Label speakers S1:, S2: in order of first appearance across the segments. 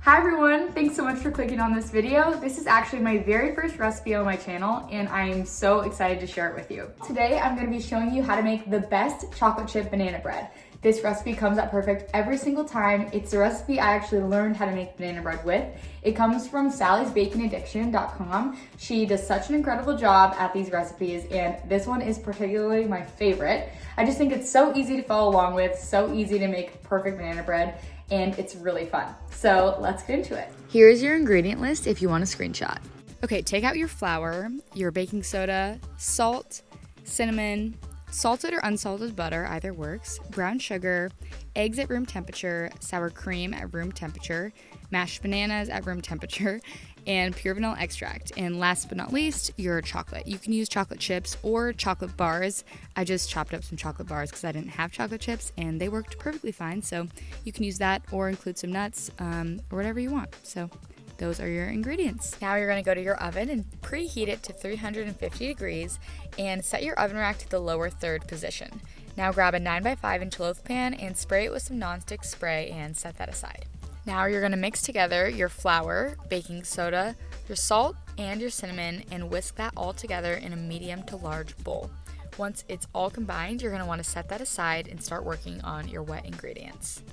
S1: Hi everyone, thanks so much for clicking on this video. This is actually my very first recipe on my channel and I'm so excited to share it with you. Today I'm going to be showing you how to make the best chocolate chip banana bread. This recipe comes out perfect every single time. It's the recipe I actually learned how to make banana bread with. It comes from sallysbaconaddiction.com. She does such an incredible job at these recipes and this one is particularly my favorite. I just think it's so easy to follow along with, so easy to make perfect banana bread, and it's really fun. So let's get into it.
S2: Here's your ingredient list if you want a screenshot. Okay, take out your flour, your baking soda, salt, cinnamon, salted or unsalted butter, either works, brown sugar, eggs at room temperature, sour cream at room temperature, mashed bananas at room temperature, and pure vanilla extract. And last but not least, your chocolate. You can use chocolate chips or chocolate bars. I just chopped up some chocolate bars because I didn't have chocolate chips and they worked perfectly fine. So you can use that or include some nuts or whatever you want. So those are your ingredients. Now you're gonna go to your oven and preheat it to 350 degrees and set your oven rack to the lower third position. Now grab a 9x5 inch loaf pan and spray it with some nonstick spray and set that aside. Now you're gonna mix together your flour, baking soda, your salt, and your cinnamon and whisk that all together in a medium to large bowl. Once it's all combined, you're gonna wanna set that aside and start working on your wet ingredients.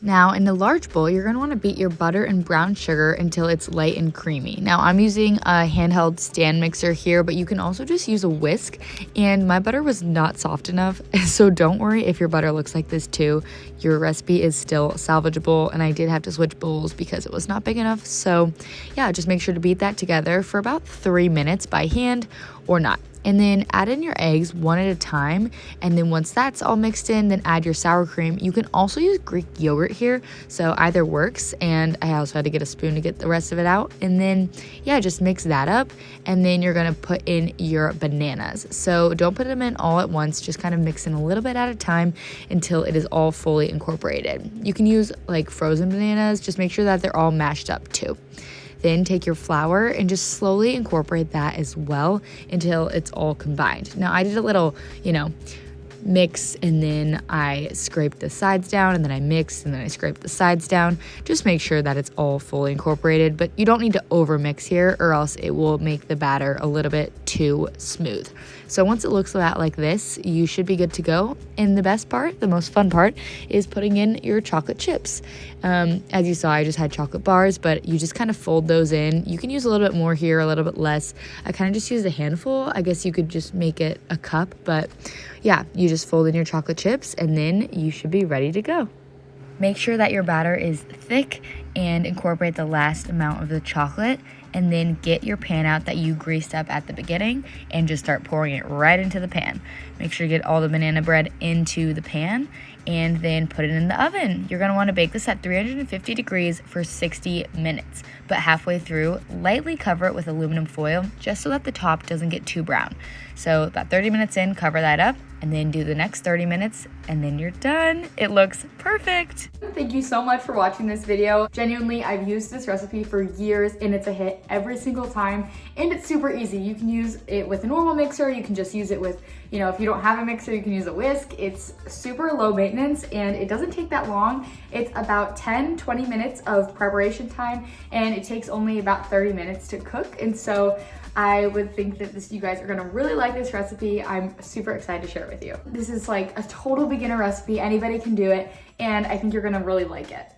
S2: Now in the large bowl, you're gonna wanna beat your butter and brown sugar until it's light and creamy. Now I'm using a handheld stand mixer here, but you can also just use a whisk, and my butter was not soft enough, so don't worry if your butter looks like this too. Your recipe is still salvageable, and I did have to switch bowls because it was not big enough. So yeah, just make sure to beat that together for about 3 minutes by hand or not. And then add in your eggs one at a time. And then once that's all mixed in, then add your sour cream. You can also use Greek yogurt here, so either works. And I also had to get a spoon to get the rest of it out. And then, yeah, just mix that up. And then you're gonna put in your bananas. So don't put them in all at once, just kind of mix in a little bit at a time until it is all fully incorporated. You can use like frozen bananas, just make sure that they're all mashed up too. Then take your flour and just slowly incorporate that as well until it's all combined. Now I did a little, mix, and then I scraped the sides down, and then I mixed, and then I scraped the sides down. Just make sure that it's all fully incorporated, but you don't need to over mix here or else it will make the batter a little bit too smooth. So once it looks like this, you should be good to go. And the best part, the most fun part, is putting in your chocolate chips. As you saw, I just had chocolate bars, but you just kind of fold those in. You can use a little bit more here, a little bit less. I kind of just used a handful. I guess you could just make it a cup, but yeah, you just fold in your chocolate chips and then you should be ready to go. Make sure that your batter is thick and incorporate the last amount of the chocolate, and then get your pan out that you greased up at the beginning and just start pouring it right into the pan. Make sure to get all the banana bread into the pan and then put it in the oven. You're gonna wanna bake this at 350 degrees for 60 minutes, but halfway through, lightly cover it with aluminum foil just so that the top doesn't get too brown. So about 30 minutes in, cover that up, and then do the next 30 minutes, and then you're done. It looks perfect.
S1: Thank you so much for watching this video. Genuinely, I've used this recipe for years and it's a hit every single time, and it's super easy. You can use it with a normal mixer, you can just use it with, if you don't have a mixer, you can use a whisk. It's super low maintenance and it doesn't take that long. It's about 10-20 minutes of preparation time, and it takes only about 30 minutes to cook. And so I would think that you guys are gonna really like this recipe. I'm super excited to share it with you. This is like a total beginner recipe. Anybody can do it, and I think you're gonna really like it.